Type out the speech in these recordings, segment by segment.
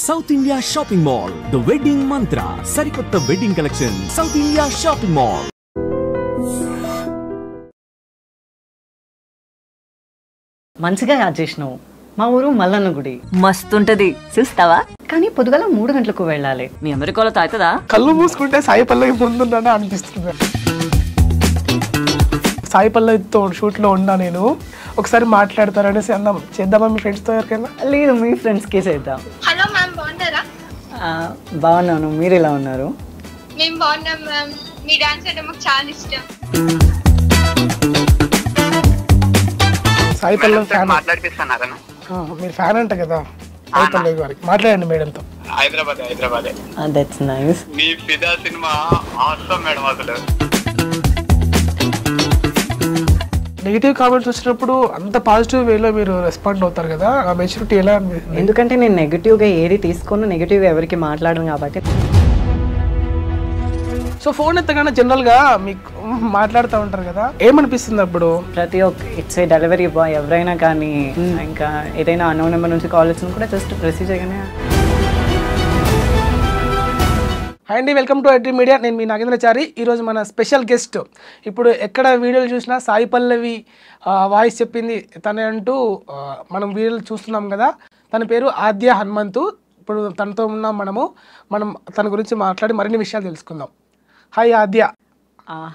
South India shopping mall the wedding మంత్ర సరికొత్త wedding collection south India shopping mall. మంచిగా add చేసినావు. మా ఊరు మల్లన్న గుడి మస్తుంటది, చూస్తావా? కానీ పొద్దుగల 3 గంటలకు వెళ్ళాలి. మీ అమెరికాలో తాగుతుందా? కళ్ళు మూసుకుంటే సాయి పల్లవి ముందున్నా అనిపిస్తుంది. సాయి పల్లవితో షూట్లో ఉన్నా నేను. ఒకసారి మాట్లాడతారనేసి అన్నాం, చేద్దామా మీ ఫ్రెండ్స్తో ఎవరికైనా? లేదు, మీ ఫ్రెండ్స్కే చేద్దాం. హలో మ్యామ్, బాగున్నారా? బాగున్నాను, మీరు ఎలా ఉన్నారు? మేము బాగున్నాం మ్యామ్. మీ డాన్స్ అంటే మాకు చాలా ఇష్టం. సాయి పల్లవి ఫ్యాన్ మాట్లాడిపిస్తున్నారా? మీరు ఫ్యాన్ అంట కదా సాయి పల్లవి గారికి, మాట్లాడండి మేడంతో. Hyderabad that's nice. మీ ఫిదా సినిమా ఆసమ్ మేడం. అసలు నెగిటివ్ కామెంట్స్ వచ్చినప్పుడు అంత పాజిటివ్ వేలో మీరు రెస్పాండ్ అవుతారు కదా, ఆ మెచ్యూరిటీ ఎలా అనిపిస్తుంది? ఎందుకంటే నేను నెగిటివ్గా ఏది తీసుకోను, నెగిటివ్గా ఎవరికి మాట్లాడను కాబట్టి. సో ఫోన్ ఎత్తగానే జనరల్గా మీకు మాట్లాడుతూ ఉంటారు కదా, ఏమనిపిస్తుంది అప్పుడు? ప్రతి ఒక్క ఇట్స్ ఏ డెలివరీ బాయ్ ఎవరైనా కానీ, ఇంకా ఏదైనా అన్నోన్ నెంబర్ నుంచి కాల్ వచ్చినా కూడా జస్ట్ రిసీవ్ చేయగానే. హాయ్ అండి, వెల్కమ్ టు ఐడ్రీమ్ మీడియా. నేను మీ నాగేంద్రచారి. ఈరోజు మన స్పెషల్ గెస్ట్. ఇప్పుడు ఎక్కడ వీడియోలు చూసినా సాయి పల్లవి వాయిస్ చెప్పింది తనే అంటూ మనం వీడియోలు చూస్తున్నాం కదా. తన పేరు ఆద్య హనుమంతు. ఇప్పుడు తనతో ఉన్నాం మనం తన గురించి మాట్లాడి మరిన్ని విషయాలు తెలుసుకుందాం. హాయ్ ఆద్య.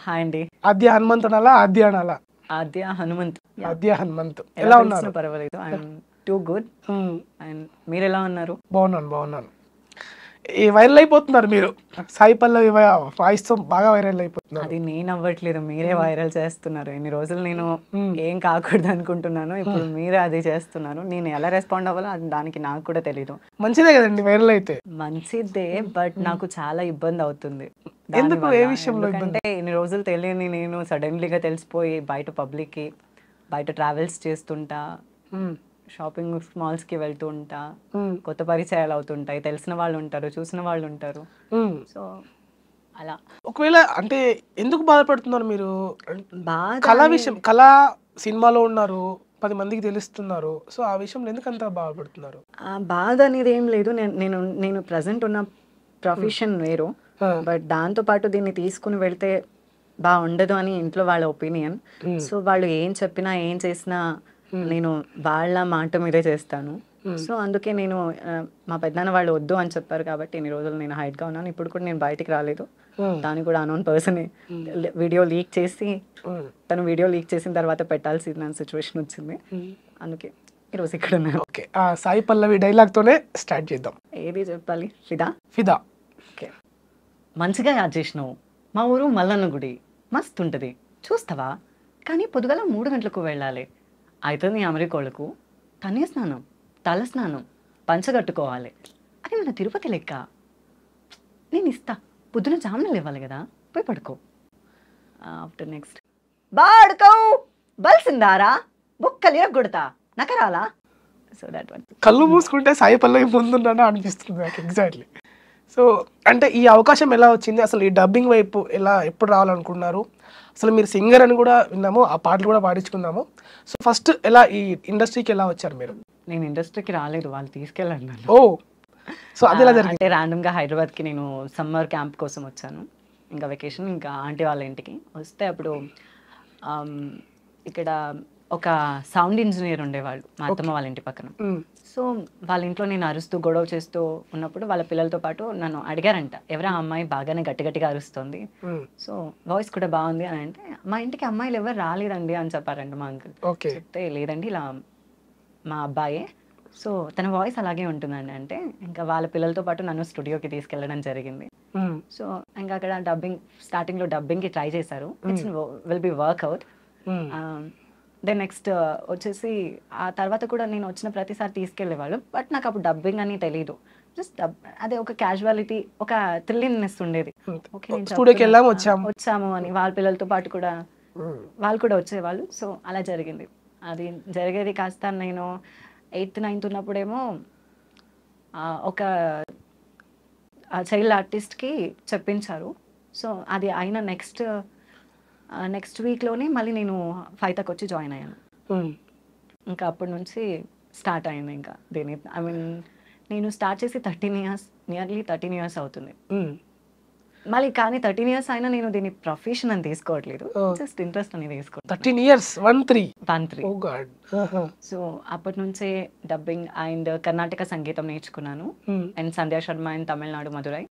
హాయ్ అండి. ఆద్య హనుమంత్ అనాలా, ఆద్య అనాలా? ఆద్య హనుమంత్. ఆద్య హనుమంత్. ఎలా ఉన్నారు? పర్వాలేదు, ఐఎమ్ టూ గుడ్. అండ్ మీరు ఎలా ఉన్నారు? బాగున్నాను. ఈ వైరల్ అయిపోతున్నారు మీరు, సాయి పల్లవి వాయిస్తో బాగా వైరల్ అయిపోతున్నారు. అది నేను అవ్వట్లేదు, మీరే వైరల్ చేస్తున్నారు. ఇన్ని రోజులు నేను ఏం కాకూడదు అనుకుంటున్నాను, ఇప్పుడు మీరే అది చేస్తున్నారు. నేను ఎలా రెస్పాండ్ అవ్వాలో అది దానికి నాకు కూడా తెలీదు. మంచిదే కదండి వైరల్ అయితే. మంచిదే, బట్ నాకు చాలా ఇబ్బంది అవుతుంది. ఎందుకు? ఏ విషయంలో? అంటే ఇన్ని రోజులు తెలియని నేను సడన్లీగా తెలిసిపోయి బయట ట్రావెల్స్ చేస్తుంటా, షాపింగ్ మాల్స్ కి వెళ్తూ ఉంటా, కొత్త పరిచయాలు అవుతుంటాయి, తెలిసిన వాళ్ళు ఉంటారు, చూసిన వాళ్ళు ఉంటారు. సో అలా. ఒకవేళ అంటే ఎందుకు బాధపడుతున్నారు మీరు? బాగా కళా విషయం, కళా సినిమాలో ఉన్నారు, 10 మందికి తెలుస్తున్నారు. సో ఆ విషయంలో ఎందుకు అంత బాధపడుతున్నారు? బాధ అనేది ఏం లేదు. నేను ప్రజెంట్ ఉన్న ప్రొఫెషన్ వేరు, బట్ దాంతో పాటు దీన్ని తీసుకుని వెళ్తే బాగుండదు అని ఇంట్లో వాళ్ళ ఒపీనియన్. సో వాళ్ళు ఏం చెప్పినా ఏం చేసినా నేను వాళ్ళ మాట మీదే చేస్తాను. సో అందుకే నేను మా పెద్దనాన్న వాళ్ళు వద్దు అని చెప్పారు కాబట్టి ఇన్ని రోజులు నేను హైట్గా ఉన్నాను. ఇప్పుడు కూడా నేను బయటికి రాలేదు. దాన్ని కూడా అనోన్ పర్సన్ వీడియో లీక్ చేసి, తను వీడియో లీక్ చేసిన తర్వాత పెట్టాల్సిన సిచ్యువేషన్ వచ్చింది. అందుకే ఈరోజు ఇక్కడ ఉన్నాను. ఓకే, సాయి పల్లవి డైలాగ్తోనే స్టార్ట్ చేద్దాం. ఏది చెప్పాలి? ఫిదా. ఓకే. మంచిగా యాడ్ చేసినావు. మా ఊరు మల్లన్న గుడి మస్తుంటుంది, చూస్తావా? కానీ పొద్దుగల 3 గంటలకు వెళ్ళాలి. అయితే నీ అమెరికోళ్ళకు తనే స్నానం, తల స్నానం, పంచగట్టుకోవాలి. అది మన తిరుపతి లెక్క. నేను ఇస్తా, పొద్దున జామునలు ఇవ్వాలి కదా, పోయి పడుకో. ఆఫ్టర్ నెక్స్ట్ బాడుకో బల్సిందారా బుక్కలు ఎగ్గొడతా నకరాలా. So that one. కళ్ళు మూసుకుంటే సాయి పల్లవి ముందున్నా అనిపిస్తుంది నాకు ఎగ్జాక్ట్లీ. సో అంటే ఈ అవకాశం ఎలా వచ్చింది? అసలు ఈ డబ్బింగ్ వైపు ఎప్పుడు రావాలనుకున్నారు? అసలు మీరు సింగర్ అని కూడా విన్నాము, ఆ పాటలు కూడా పాడించుకున్నాము. సో ఫస్ట్ ఎలా ఈ ఇండస్ట్రీకి ఎలా వచ్చారు మీరు? నేను ఇండస్ట్రీకి రాలేదు, వాళ్ళు తీసుకెళ్ళాను నన్ను. ఓ, సో అది ఎలా జరిగింది? అంటే ర్యాండమ్గా హైదరాబాద్కి నేను సమ్మర్ క్యాంప్ కోసం వచ్చాను, ఇంకా వెకేషన్, ఇంకా ఆంటీ వాళ్ళ ఇంటికి వస్తే అప్పుడు ఇక్కడ ఒక సౌండ్ ఇంజనీర్ ఉండేవాళ్ళు మా అత్తమ్మ వాళ్ళ ఇంటి పక్కన. సో వాళ్ళ ఇంట్లో నేను అరుస్తూ గొడవ చేస్తూ ఉన్నప్పుడు వాళ్ళ పిల్లలతో పాటు నన్ను అడిగారంట, ఎవరా అమ్మాయి బాగానే గట్టిగా అరుస్తుంది, సో వాయిస్ కూడా బాగుంది అని. అంటే మా ఇంటికి అమ్మాయిలు ఎవరు రాలేదండి అని చెప్పారంట మా అంకుల్. చెప్తే లేదండి ఇలా మా అబ్బాయే, సో తన వాయిస్ అలాగే ఉంటుందండి. అంటే ఇంకా వాళ్ళ పిల్లలతో పాటు నన్ను స్టూడియోకి తీసుకెళ్ళడం జరిగింది. సో ఇంకా అక్కడ స్టార్టింగ్లో డబ్బింగ్కి ట్రై చేశారు. It's will be workout. Then next వచ్చేసి ఆ తర్వాత కూడా నేను వచ్చిన ప్రతిసారి తీసుకెళ్ళేవాళ్ళు, బట్ నాకు అప్పుడు డబ్బింగ్ అని తెలీదు. జస్ట్ అదే ఒక క్యాజువాలిటీ, ఒక థ్రిల్లింగ్నెస్ ఉండేది. ఓకే వచ్చాము అని. వాళ్ళ పిల్లలతో పాటు కూడా వాళ్ళు కూడా వచ్చేవాళ్ళు. సో అలా జరిగింది. అది జరిగేది కాస్త నేను 8th 9th ఉన్నప్పుడేమో ఒక చైల్డ్ ఆర్టిస్ట్కి చెప్పించారు. సో అది అయిన నెక్స్ట్ వీక్లోనే మళ్ళీ నేను ఫైతాకి వచ్చి జాయిన్ అయ్యాను. ఇంకా అప్పటి నుంచి స్టార్ట్ అయింది ఇంకా దీని. ఐ మీన్ నేను స్టార్ట్ చేసి 13 ఇయర్స్, నియర్లీ 13 ఇయర్స్ అవుతుంది. మళ్ళీ కానీ 13 ఇయర్స్ అయినా నేను దీన్ని ప్రొఫెషన్ అని తీసుకోవట్లేదు, జస్ట్ ఇంట్రెస్ట్ అనేది తీసుకోవట్లేదు. 13 years 1-3. 1-3. ఓ గాడ్. సో అప్పటి నుంచే డబ్బింగ్ అండ్ కర్ణాటక సంగీతం నేర్చుకున్నాను. అండ్ సంధ్యా శర్మ అండ్ తమిళనాడు మధురై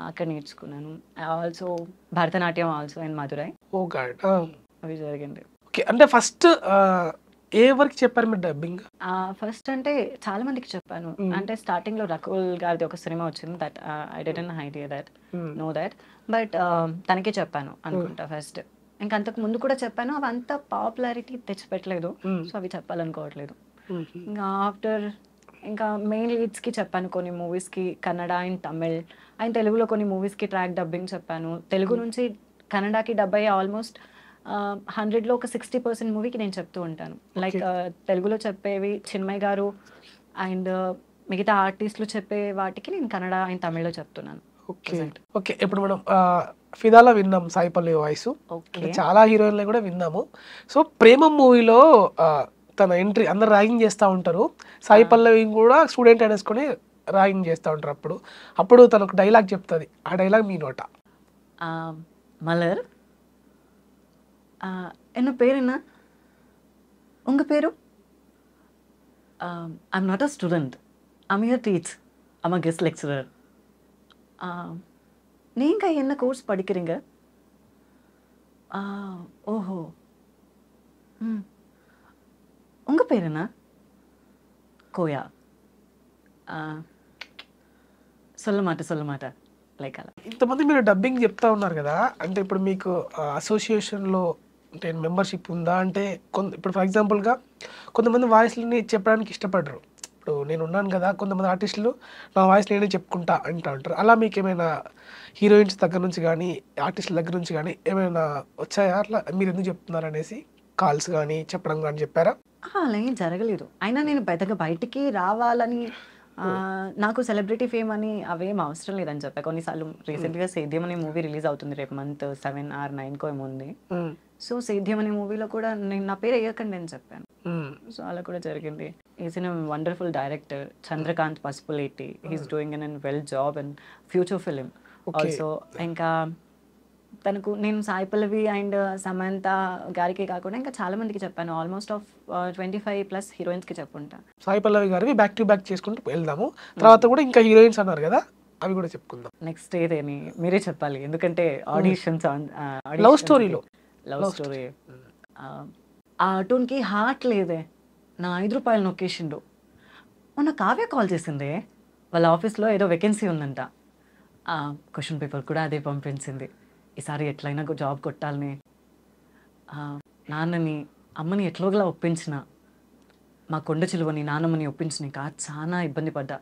అక్కడ నేర్చుకున్నాను. Also Bharatanatyam also and Madurai. Oh god. అవి జరిగింది. ఓకే, అంటే ఫస్ట్ ఏ వరకు చెప్పారు మీరు డబ్బింగ్? ఫస్ట్ అంటే చాలా మందికి చెప్పాను. అంటే స్టార్టింగ్ లో రకుల్ గారిది ఒక సినిమా వచ్చింది, that I didn't idea that know that, but తనకే చెప్పాను అనుకుంటా ఫస్ట్. ఇంకా అంతకు ముందు కూడా చెప్పాను, అవి అంత పాపులారిటీ తెచ్చిపెట్టలేదు, సో అవి చెప్పాలనుకోవట్లేదు. ఇంకా ఆఫ్టర్ ఇంకా మెయిన్ లీడ్స్కి చెప్పాను, కొన్ని మూవీస్కి కన్నడ అండ్ తమిళ్ అండ్ తెలుగులో కొన్ని మూవీస్కి ట్రాక్ డబ్బింగ్ చెప్పాను. తెలుగు నుంచి కన్నడకి డబ్ అయ్యి ఆల్మోస్ట్ 100లో ఒక 60% మూవీకి నేను చెప్తూ ఉంటాను. లైక్ తెలుగులో చెప్పేవి చిన్మయ్ గారు అండ్ మిగతా ఆర్టిస్టులు చెప్పే వాటికి నేను కన్నడ అండ్ తమిళ్లో చెప్తున్నాను. Okay okay. ఇప్పుడు మనం ఫిదాలో విన్నాం సాయి పల్లవి వాయిస్, చాలా హీరోయిన్లు కూడా విన్నాము. సో ప్రేమం మూవీలో తన ఎంట్రీ అందరు ర్యాగింగ్ చేస్తూ ఉంటారు, సాయి పల్లవి కూడా స్టూడెంట్ అనేసుకొని ర్యాగింగ్ చేస్తూ ఉంటారు. అప్పుడు తను ఒక డైలాగ్ చెప్తుంది, ఆ డైలాగ్ మీ నోట. మలర్ என்ன பேர் என்ன உங்கள் பேரும்? I'm not a student, I'm here teach, I'm a guest lecturer. நீங்கள் என்ன கோர்ஸ் படிக்கிறீங்க? ஓஹோ, உங்கள் பேர் என்ன? கோயா. சொல்ல மாட்டேன் లైక్ అలా. ఇంతమంది మీరు డబ్బింగ్ చెప్తా ఉన్నారు కదా, అంటే ఇప్పుడు మీకు అసోసియేషన్లో అంటే మెంబర్షిప్ ఉందా? అంటే ఇప్పుడు ఫర్ ఎగ్జాంపుల్గా కొంతమంది వాయిస్లని చెప్పడానికి ఇష్టపడరు. ఇప్పుడు నేను ఉన్నాను కదా, కొంతమంది ఆర్టిస్టులు నా వాయిస్ నేనే చెప్పుకుంటా అంటూ ఉంటారు. అలా మీకు ఏమైనా హీరోయిన్స్ దగ్గర నుంచి కానీ ఆర్టిస్టుల దగ్గర నుంచి కానీ ఏమైనా వచ్చాయా? అట్లా మీరు ఎందుకు చెప్తున్నారు అనేసి కాల్స్ కానీ చెప్పడం కానీ చెప్పారా? అలా ఏం జరగలేదు. అయినా నేను పెద్దగా బయటికి రావాలని, నాకు సెలబ్రిటీ ఫేమ్ అని అవేం అవసరం లేదని చెప్పా కొన్నిసార్లు. రీసెంట్గా సేద్యం అనే మూవీ రిలీజ్ అవుతుంది రేపు మంత్ 7 or 9 ఏమో ఉంది. సో సేద్యం అనే మూవీలో కూడా నేను నా పేరు వేయకండి అని చెప్పాను. సో అలా కూడా జరిగింది. Is in wonderful director Chandrakanth Pasupuleti, he's doing an well job and future film also. ఇంకా తనకు నేను సాయి పల్లవి అండ్ సమంత గారికి కాకుండా ఇంకా చాలా మందికి చెప్పాను. ఆల్మోస్ట్ ఆఫ్ 25+ హీరోయిన్స్కి చెప్పుంటా. సాయి పల్లవి గారివి బ్యాక్ టు బ్యాక్ చేసుకుంటూ వెళ్దాము. తర్వాత కూడా ఇంకా హీరోయిన్స్ అన్నారు కదా, అవి కూడా చెప్పుకుందాం. నెక్స్ట్ ఏదేని మీరే చెప్పాలి, ఎందుకంటే ఆడిషన్స్ లవ్ స్టోరీలో లవ్ స్టోరీ ఆ అటూన్కి హార్ట్ లేదే, నా 5 రూపాయలు నొక్కేసిండు. మొన్న కావ్య కాల్ చేసిందే, వాళ్ళ ఆఫీస్లో ఏదో వేకెన్సీ ఉందంట, క్వశ్చన్ పేపర్ కూడా అదే పంపించింది. ఈసారి ఎట్లయినా జాబ్ కొట్టాలని నాన్నని అమ్మని ఎట్లోగలా ఒప్పించిన, మా కొండ చిలువని నాన్నమ్మని ఒప్పించినాక చాలా ఇబ్బంది పడ్డా,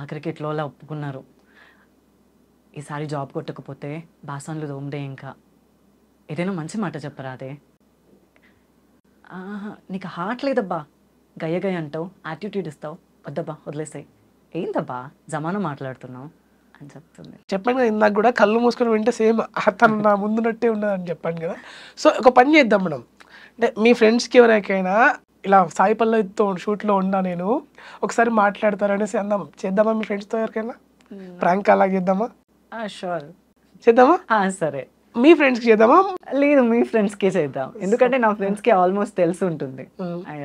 ఆఖరికి ఎట్లోలా ఒప్పుకున్నారు. ఈసారి జాబ్ కొట్టకపోతే బాసన్లు దోమడే, ఇంకా ఏదైనా మంచి మాట చెప్పరా అదే. నీకు హార్ట్ లేదబ్బా, గయ్య అంటావు, యాటిట్యూడ్ ఇస్తావు, వద్దబ్బా వదిలేసాయి, ఏందబ్బా జమానా మాట్లాడుతున్నావు అని చెప్తుంది. చెప్పాను కదా ఇందాక కూడా, కళ్ళు మూసుకొని వింటే సేమ్ తను నా ముందున్నట్టే ఉన్నదని చెప్పాను కదా. సో ఒక పని చేద్దాం మనం, అంటే మీ ఫ్రెండ్స్కి ఎవరికైనా ఇలా సాయి పల్లవితో షూట్లో ఉన్నా నేను ఒకసారి మాట్లాడతారనేసి అందాం, చేద్దామా? మీ ఫ్రెండ్స్తో ఎవరికైనా ప్రాంక్ అలా చేద్దామా? షూర్ చేద్దామా? సరే. మీ ఫ్రెండ్స్కి చేద్దామా? లేదు, మీ ఫ్రెండ్స్కే చేద్దాం, ఎందుకంటే నా ఫ్రెండ్స్కి ఆల్మోస్ట్ తెలిసి ఉంటుంది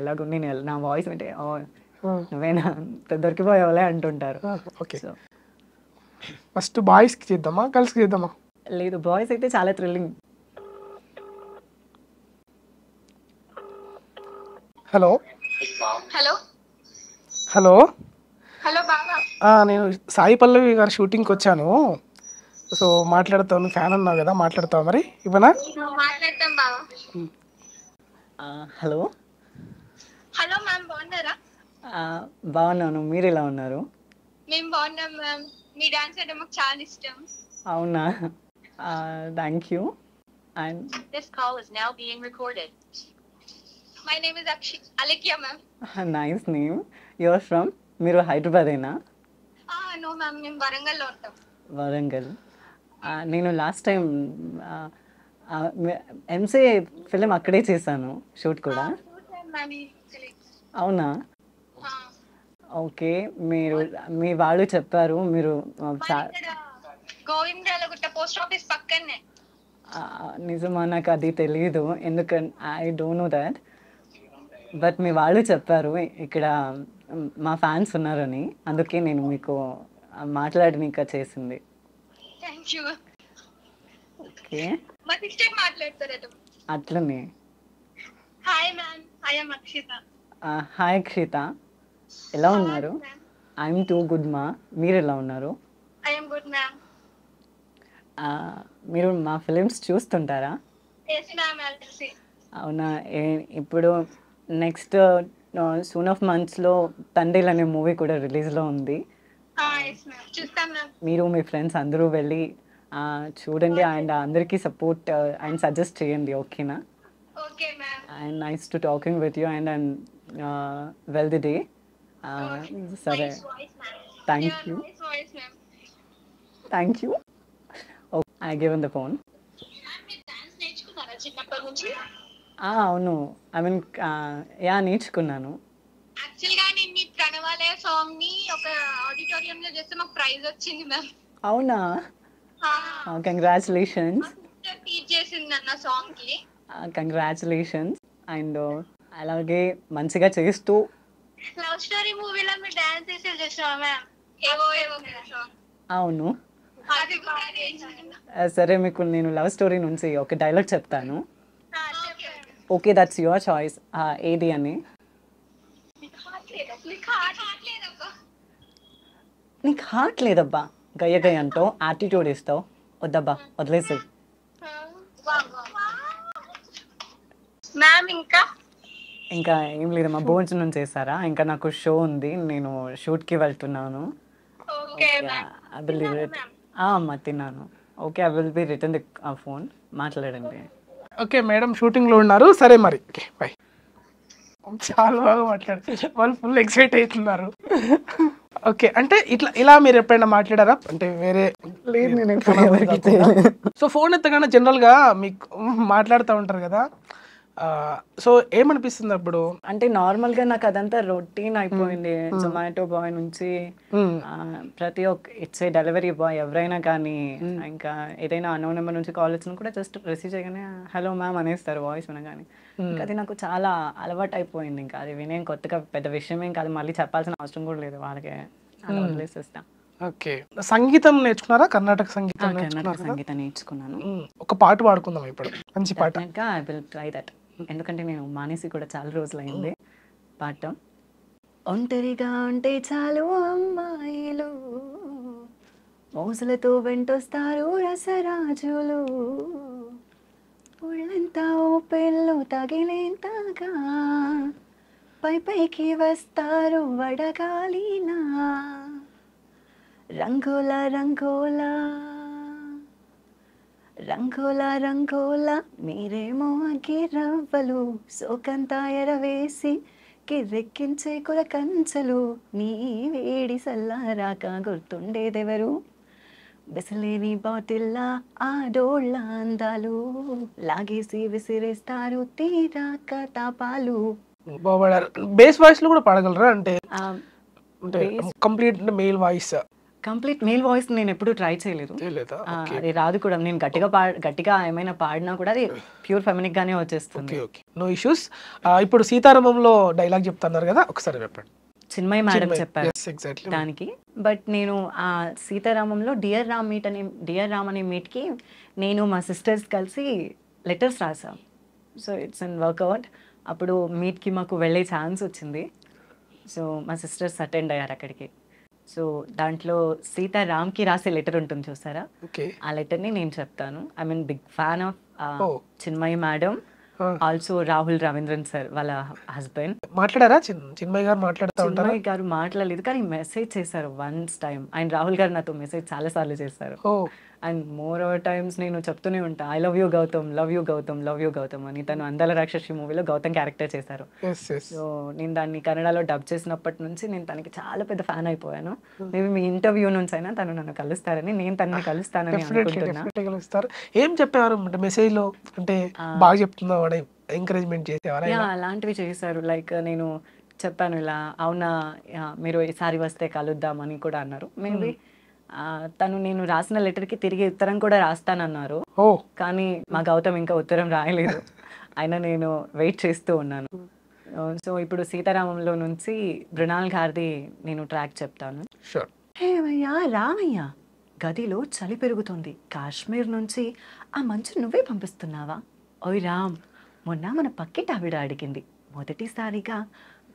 ఎలాగో నేను నా వాయిస్ వింటే నువ్వేనా దొరికిపోయావులే అంటుంటారు. ఓకే, ఫస్ట్ బాయ్స్కి చేద్దామా గర్ల్స్కి చేద్దామా? లేదు, బాయ్స్ అయితే చాలా thrilling. Hello hello hello hello బాబా. నేను సాయి పల్లవి గారి షూటింగ్కి వచ్చాను, సో మాట్లాడతాను, ఫ్యాన్ అన్నావు కదా, మాట్లాడతావు మరి ఇవ్వనా? మాట్లాడతాం బాబా. హలో హలో మ్యామ్, బాగున్నారా? బాగున్నాను, మీరు ఎలా ఉన్నారు? మేము బాగున్నాం మ్యామ్, మీ డాన్స్ అంటే మాకు చాలా ఇష్టం. అవునా, thank you. And This call is now being recorded. My name is Alekia ma'am. Nice name. Your from? మీరు హైదరాబాదేనా? No ma'am, మేము వరంగల్లో ఉంటాం. వరంగల్. నేను లాస్ట్ టైం ఎంసీఏ ఫిలిం అక్కడే చేశాను, షూట్ కూడా. అవునా, ఓకే, మీరు మీ వాళ్ళు చెప్పారు మీరు ఇక్కడ గోవిందరాలగుట్ట పోస్ట్ ఆఫీస్ పక్కనే. నిజమా? నాకు అది తెలియదు, ఎందుకంటే I don't know that. But మీ వాళ్ళు చెప్పారు ఇక్కడ మా ఫ్యాన్స్ ఉన్నారని, అందుకే నేను మీకు మాట్లాడనీక చేసింది. Thank you. ఓకే, మా సిస్టర్ మాట్లాడతారు. అట్లనే. Hi ma'am, I am Akshita. Hi Akshita, ఎలా ఉన్నారు? ఐఎమ్ టూ గుడ్ మా, మీరు ఎలా ఉన్నారు? I am good ma'am. మీరు మా ఫిలిమ్స్ చూస్తుంటారా? ఎస్ మ్యామ్, ఎల్సి. అవునా? ఇప్పుడు నెక్స్ట్ సూన్ ఆఫ్ మంత్స్లో తండ్రిలు అనే మూవీ కూడా రిలీజ్లో ఉంది. ఎస్ మ్యామ్, చూస్తాం మ్యామ్. మీరు మీ ఫ్రెండ్స్ అందరూ వెళ్ళి చూడండి అండ్ అందరికీ సపోర్ట్ అండ్ సజెస్ట్ చేయండి, ఓకేనా? Okay ma'am. And nice to talking with you and well the day. సరే, thank you. Nice voice ma'am. Thank you. I given the phone. Ma'am, మీరు డాన్స్ నేర్చుకున్నారా చిన్నప్పటి నుంచి? అవును, ఐ మీన్ నేర్చుకున్నాను. యాక్చువల్ గా నేను మీ ప్రణవాలయ సాంగ్ ని ఒక ఆడిటోరియం లో చేస్తే మాకు ప్రైజ్ వచ్చింది మ్యామ్. అవునా? కంగ్రాచులేషన్స్. టీచ్ చేసింది అన్న సాంగ్ కి. కంగ్రాచులేషన్స్. అండ్ అలాగే మంచిగా చేస్తూ. లవ్ స్టోరీ మూవీలో మీరు డాన్స్ చేసి చేసావా మ్యామ్? ఏవో ఏవో సాంగ్. అవును. అది బాగా చేశాను. సరే, మీకు నేను లవ్ స్టోరీ నుంచి ఒక డైలాగ్ చెప్తాను. చెప్పండి. Okay, that's your choice. ఏది అని? నీకు హార్ట్ లేదబ్బా, గయ్య గయ్య అంటావు, యాటిట్యూడ్ ఇస్తావు, వద్దబ్బా, వదిలేసి. మ్యామ్ ఇంకా ఏం లేదమ్మా, భోజనం చేశారా? ఇంకా నాకు షో ఉంది, నేను షూట్కి వెళ్తున్నాను. అమ్మా తిన్నాను. Okay, I will be return the phone. మాట్లాడండి. ఓకే మేడం, షూటింగ్లో ఉన్నారు. సరే మరి, ఓకే బాయ్. చాలా బాగా మాట్లాడారు, వాళ్ళు ఫుల్ ఎక్సైట్ అవుతున్నారు. ఓకే, అంటే ఇలా మీరు ఎప్పుడైనా మాట్లాడారా? అంటే వేరే లేదు, నేను సో ఫోన్ ఎత్తగానే జనరల్గా మీకు మాట్లాడుతూ ఉంటారు కదా, సో ఏమనిపిస్తుంది అప్పుడు? అంటే నార్మల్గా నాకు అదంతా రొటీన్ అయిపోయింది. జొమాటో బాయ్ నుంచి ప్రతి ఒక్క ఇట్స్ ఏ డెలివరీ బాయ్ ఎవరైనా కానీ, ఇంకా ఏదైనా అన్నోన్ నెంబర్ నుంచి కాల్ వచ్చినా కూడా జస్ట్ రిసీవ్ చేయగానే హలో మ్యామ్ అనేస్తారు వాయిస్ వినగానే. ఇంకా అది నాకు చాలా అలవాటు అయిపోయింది. ఇంకా అది వినే కొత్తగా పెద్ద విషయం ఏం కాదు, మళ్ళీ చెప్పాల్సిన అవసరం కూడా లేదు, వాళ్ళకే అలా వదిలేసేస్తాం. ఓకే, సంగీతం నేర్చుకున్నారా? కర్ణాటక సంగీతం కర్ణాటక సంగీతం నేర్చుకున్నాను. ఒక పాట పాడుకుందాం ఇప్పుడు, మంచి పాట. ఐ విల్ ట్రై దట్, ఎందుకంటే నేను మానేసి కూడా చాలా రోజులైంది పాట. ఒంటరిగా ఉంటే చాలు అమ్మాయిలు, మోసలతో వెంటొస్తారు రసరాజులు, ఒళ్ళంతా ఓ పెళ్ళు తగిలేంతగా, పై పైకి వస్తారు వడగాలిలా, రంగుల రంగుల రంగుల రంగుల మీరేమో అగ్గిరవ్వలు, సోకంతా ఎరవేసి కిర్రెక్కించే కుల కంచెలు, నీ వేడి సల్లారాక గుర్తుండేదెవరు, బెసలేని బాటిల్లా ఆడోళ్ళ అందాలు, లాగేసి విసిరేస్తారు తీరాక తాపాలు. బాగుపడారు. బేస్ వాయిస్ లో కూడా పాడగలరా? అంటే complete male voice. Complete male voice నేను ఎప్పుడు ట్రై చేయలేదు, అది రాదు కూడా. నేను గట్టిగా ఏమైనా పాడినా కూడా అది ప్యూర్ ఫెమినిక్ గానే వచ్చేస్తుంది. No issues. ఇప్పుడు సీతారామంలో డైలాగ్ చెప్తున్నారు కదా, ఒకసారి చెప్పండి. చిన్మయి మేడం చెప్పారు దానికి. బట్ నేను ఆ సీతారామంలో డియర్ రామ్ అనే మీట్కి నేను మా సిస్టర్స్ కలిసి లెటర్స్ రాసాం. So it's in workout. అప్పుడు మీట్కి మాకు వెళ్ళే ఛాన్స్ వచ్చింది. సో మా సిస్టర్స్ అటెండ్ అయ్యారు అక్కడికి. సో దాంట్లో సీతారామ్కి రాసే లెటర్ ఉంటుంది చూసారా, ఆ లెటర్ని నేను చెప్తాను. I mean big fan of Chinmayi madam, also Rahul Ravindran sir వాళ్ళ హస్బెండ్. మాట్లాడారా? చిన్మయి గారు మాట్లాడుతూ ఉంటారు. చిన్మయి గారు మాట్లాడలేదు, కానీ మెసేజ్ చేశారు వన్స్ టైం. ఆయన రాహుల్ గారు నాతో మెసేజ్ చాలా సార్లు చేశారు. అండ్ మోర్ ఓవర్ టైమ్స్ నేను చెప్తూనే ఉంటా, I love you Gautam, love you Gautam, love you Gautam అని. తను అందాల రాక్షసి మూవీలో గౌతమ్ క్యారెక్టర్ చేశారు. సో నేను దాన్ని కన్నడలో డబ్ చేసినప్పటి నుంచి నేను తనకి చాలా పెద్ద ఫ్యాన్ అయిపోయాను. మేబీ మీ ఇంటర్వ్యూ నుంచి అయినా తను నన్ను కలుస్తారని, నేను తనని కలుస్తానని అనుకుంటున్నా. ఏం చెప్పేవారు మెసేజ్ లో? అంటే బాగా చెప్తున్నా, ఎంకరేజ్మెంట్ చేసేవారు? అలాంటివి చేశారు. లైక్ నేను చెప్పాను ఇలా అవునా మీరు ఈసారి వస్తే కలుద్దామని కూడా అన్నారు. మేబీ తను నేను రాసిన లెటర్కి తిరిగి ఉత్తరం కూడా రాస్తానన్నారు. ఓ కానీ మా గౌతమ్ ఇంకా ఉత్తరం రాయలేదు. అయినా నేను వెయిట్ చేస్తూ ఉన్నాను. సో ఇప్పుడు సీతారామంలో నుంచి మృణాల్ గారిది నేను ట్రాక్ చెప్తాను. షూర్. ఏమయ్యా రామయ్య, గదిలో చలి పెరుగుతుంది. కాశ్మీర్ నుంచి ఆ మంచు నువ్వే పంపిస్తున్నావా? ఓయ్ రామ్, మొన్న మన పక్కింటి ఆవిడ అడిగింది మొదటిసారిగా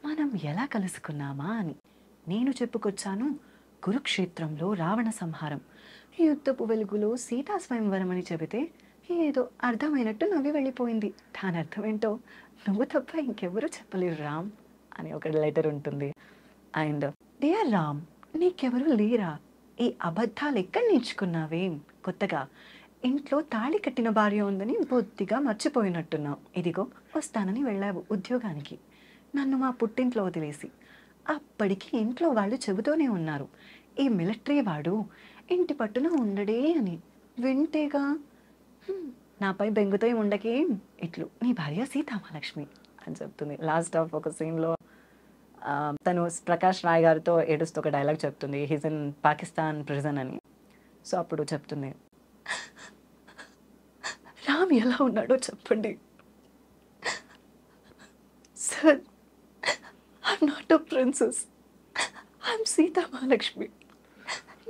మనం ఎలా కలుసుకున్నామా అని. నేను చెప్పుకొచ్చాను కురుక్షేత్రంలో రావణ సంహారం, యుద్ధపు వెలుగులో సీతా స్వయంవరం అని చెబితే ఏదో అర్థమైనట్టు నవ్వి వెళ్ళిపోయింది. దాని అర్థం ఏంటో నువ్వు తప్ప ఇంకెవరూ చెప్పలేరు రామ్ అని ఒక లెటర్ ఉంటుంది. అండ్ డియర్ రామ్, నీకెవరూ లేరా? ఈ అబద్ధాలు ఎక్కడ నేర్చుకున్నావేం కొత్తగా? ఇంట్లో తాళి కట్టిన భార్య ఉందని బొత్తిగా మర్చిపోయినట్టున్నావు. ఇదిగో వస్తానని వెళ్ళావు ఉద్యోగానికి, నన్ను మా పుట్టింట్లో వదిలేసి. అప్పటికి ఇంట్లో వాళ్ళు చెబుతూనే ఉన్నారు, ఈ మిలిటరీ వాడు ఇంటి పట్టున ఉండడే అని. వింటేగా నాపై బెంగుతో ఉండకేం, ఇట్లు నీ భార్య సీతామహాలక్ష్మి అని చెప్తుంది. లాస్ట్ ఆఫ్ ఒక సీన్లో తను ప్రకాష్ రాయ్ గారితో ఏడుస్తూ ఒక డైలాగ్ చెప్తుంది, హీజ్ ఇన్ పాకిస్తాన్ ప్రిజన్ అని. సో అప్పుడు చెప్తుంది, రామ్ ఎలా ఉన్నాడో చెప్పండి sir. I'm not a princess, I'm Sitamahalakshmi.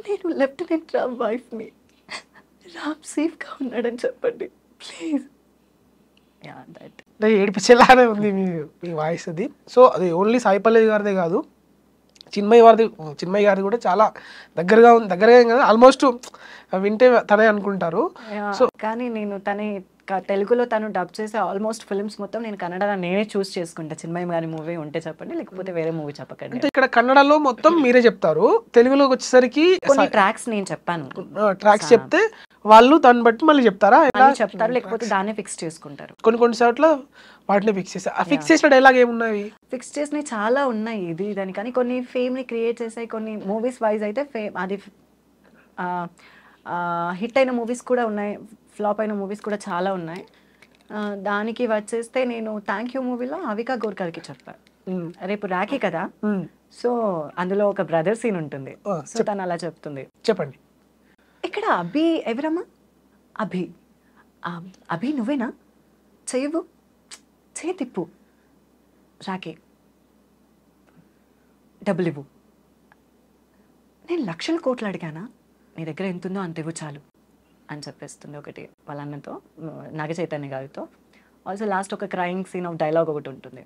నేను లెఫ్టినెంట్ రామ్ వైఫ్ని. రామ్ సేఫ్గా ఉన్నాడని చెప్పండి ప్లీజ్. Yeah that. అంటే ఏడిపించేలానే ఉంది మీ వాయిస్ అది. సో అది ఓన్లీ సాయి పల్లవి గారిదే కాదు, చిన్మయి గారిది కూడా చాలా దగ్గరగా ఏం కదా, ఆల్మోస్ట్ వింటే తనే అనుకుంటారు. సో కానీ నేను తెలుగులో తను డబ్ చేసే ఆల్మోస్ట్ ఫిల్మ్స్ మొత్తం నేను కన్నడలో నేనే చూస్ చేసుకుంటా. చిన్మయి గారి మూవీ ఉంటే చెప్పండి, లేకపోతే వేరే మూవీ చెప్పకండి. అంటే ఇక్కడ కన్నడలో మొత్తం మీరే చెప్తారు, తెలుగులోకి వచ్చేసరికి కొన్ని ట్రాక్స్ నేను చెప్పాను. ట్రాక్స్ చెప్తే వాళ్ళు దాన్ని బట్టి మళ్ళీ చెప్తారా? చెప్తారు, లేకపోతే దాన్ని ఫిక్స్ చేసుకుంటారు. కొన్ని చోట్ల వాటిని ఫిక్స్ చేస్తారు. ఆ ఫిక్స్ చేసిన డైలాగ్ ఏమున్నాయి? ఫిక్స్ చేసినవి చాలా ఉన్నాయి ఇది దాని, కానీ కొన్ని ఫేమ్ని క్రియేట్ చేసాయి. కొన్ని మూవీస్ వైజ్ అయితే అది హిట్ అయిన మూవీస్ కూడా ఉన్నాయి, ఫ్లాప్ అయిన మూవీస్ కూడా చాలా ఉన్నాయి. దానికి వచ్చేస్తే నేను థ్యాంక్ యూ మూవీలో అవికా గోర్కర్కి చెప్పాను. రేపు రాఖీ కదా, సో అందులో ఒక బ్రదర్ సీన్ ఉంటుంది. సో తను అలా చెప్తుంది, చెప్పండి. ఇక్కడ అభి ఎవరమ్మా? అభి నువ్వేనా? చెయ్యవు, చేయి తిప్పు, రాఖీ డబ్బులు ఇవ్వు. నేను లక్షల కోట్లు అడిగానా? నీ దగ్గర ఎంత ఉందో అంత ఇవ్వు చాలు అని చెప్పేస్తుంది ఒకటి వాళ్ళ అన్నతో, నాగ చైతన్య గారితో. ఆల్సో లాస్ట్ ఒక క్రైయింగ్ సీన్ ఆఫ్ డైలాగ్ ఒకటి ఉంటుంది,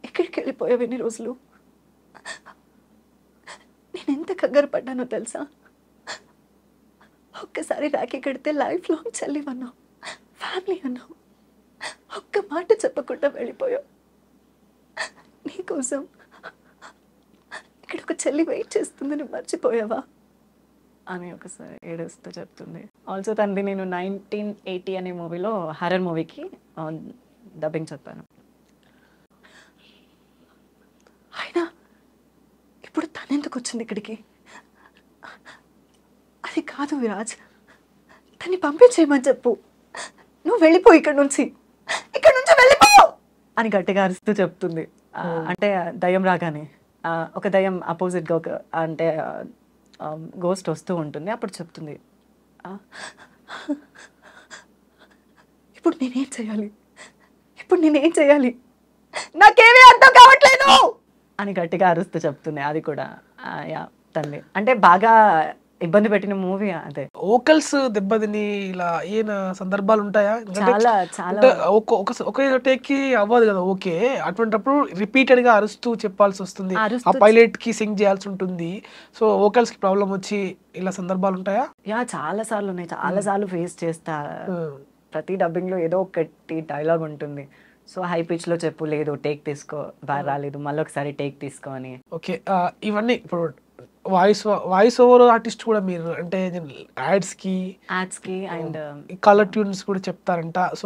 ఎక్కడికి వెళ్ళిపోయావు ఎన్ని రోజులు? నేను ఎంత కంగారు పడ్డానో తెలుసా? ఒక్కసారి రాఖీ కడితే లైఫ్ లాంగ్ చెల్లి అన్నావు, ఫ్యామిలీ అన్నావు, ఒక్క మాట చెప్పకుండా వెళ్ళిపోయావు. నీకోసం ఇక్కడ ఒక చెల్లి వెయిట్ చేస్తుందని మర్చిపోయావా అని ఒకసారి ఏడుస్తూ చెప్తుంది. ఆల్సో తండ్రి నేను 1980 అనే మూవీలో హర్రర్ మూవీకి డబ్బింగ్ చెప్పాను. అయినా ఇప్పుడు తనెందుకు వచ్చింది ఇక్కడికి? అది కాదు విరాజ్, తన్ని పంపించేయమని చెప్పు. నువ్వు వెళ్ళిపో ఇక్కడి నుంచి వెళ్ళిపో అని గట్టిగా అరుస్తూ చెప్తుంది. అంటే దయ్యం రాగానే ఒక దయ్యం అపోజిట్గా ఒక అంటే గోస్ట్ వస్తూ ఉంటుంది. అప్పుడు చెప్తుంది, ఇప్పుడు నేనేం చేయాలి? నాకేమీ అర్థం కావట్లేదు అని గట్టిగా అరుస్తూ చెప్తుంది. అది కూడా తండ్రి అంటే బాగా ఇబ్బంది పెట్టిన మూవీ అదే. వోకల్స్ దెబ్బతిని ఇలా ఏనా సందర్భాలు ఉంటాయా? చాలా ఒకే టేక్ కి అవ్వదు కదా. ఓకే, అటువంటిప్పుడు రిపీటెడ్ గా అరుస్తూ చెప్పాల్సి వస్తుంది, ఆ పైలట్ కి సింగ్ చేయాల్సి ఉంటుంది. సో వోకల్స్ కి ప్రాబ్లం వచ్చి ఇలా సందర్భాలు ఉంటాయా? చాలా సార్లు ఉన్నాయి, చాలా సార్లు ఫేస్ చేస్తా. ప్రతి డబ్బింగ్ లో ఏదో ఒకటి డైలాగ్ ఉంటుంది. సో హై పిచ్ లో చెప్పు, లేదు టేక్ తీసుకో, బాగా రాలేదు, మళ్ళీ ఒకసారి టేక్ తీసుకో అని. ఓకే, ఇవన్నీ ఇప్పుడు వాయిస్ ఓవర్ ఆర్టిస్ట్ కూడా మీరు అంటే యాడ్స్ కి అండ్ కలర్ ట్యూన్స్ కూడా చెప్తారంట. సో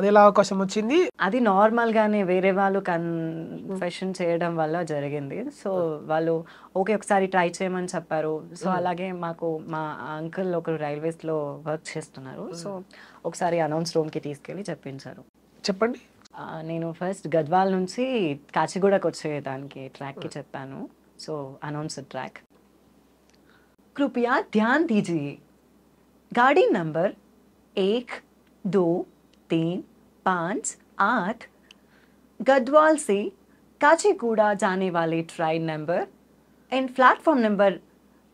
అదేలా అవకాశం వచ్చింది? అది నార్మల్ గానే వేరే వాళ్ళు కన్ఫెషన్ చేయడం వల్ల జరిగింది. సో వాళ్ళు ఓకే ఒకసారి ట్రై చేయమని చెప్పారు. సో అలాగే మాకు మా అంకుల్ ఒకరు రైల్వేస్ లో వర్క్ చేస్తున్నారు. సో ఒకసారి అనౌన్స్ రూమ్ కి తీసుకెళ్లి చెప్పించారు. చెప్పండి. నేను ఫస్ట్ గద్వాల్ నుంచి కాచిగూడకు వచ్చేదానికి ట్రాక్కి చెప్పాను. So announce track. कृपया ध्यान दीजिए, गाड़ी नंबर 1, 2, 3, 5, 8 गढ़वाल से काचीगुड़ा जाने वाले train number and platform number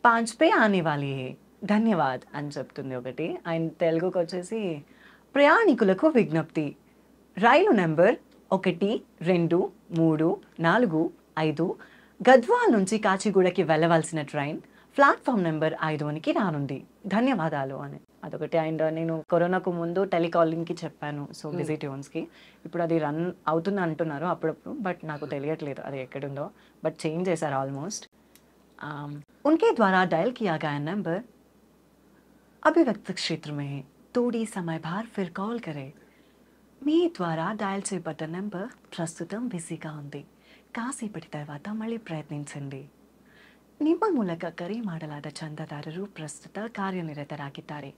5 पे आने वाली है, ధన్యవాద్ అని చెప్తుంది ఒకటి. ఆయన తెలుగుకి వచ్చేసి ప్రయాణికులకు విజ్ఞప్తి, రైలు నెంబర్ 1, 2, 3, 4, 5 గద్వాల్ నుంచి కాచిగూడకి వెళ్ళవలసిన ట్రైన్ ప్లాట్ఫామ్ నెంబర్ 5కి రానుంది, ధన్యవాదాలు అని అదొకటి. అండ్ నేను కరోనాకు ముందు టెలికాలింగ్కి చెప్పాను, సో బిజీ ట్యూన్స్కి. ఇప్పుడు అది రన్ అవుతుంది అంటున్నారు అప్పుడప్పుడు, బట్ నాకు తెలియట్లేదు అది ఎక్కడుందో. బట్ చేంజ్ చేశారు ఆల్మోస్ట్. उनके द्वारा डायल किया गया नंबर अभिव्यक्त क्षेत्र में है, थोड़ी समय बाद फिर कॉल करें. మీ ద్వారా డయల్ చేయబడ్డ నెంబర్ ప్రస్తుతం బిజీగా ఉంది, కాసేపటి తర్వాత మళ్ళీ ప్రయత్నించండి. ನಿಮ್ಮ ಮೂಲಕ ಕರೆ ಮಾಡಲಾದ ಚಂದಾದಾರರು ಪ್ರಸ್ತುತ ಕಾರ್ಯನಿರತರಾಗಿದ್ದಾರೆ,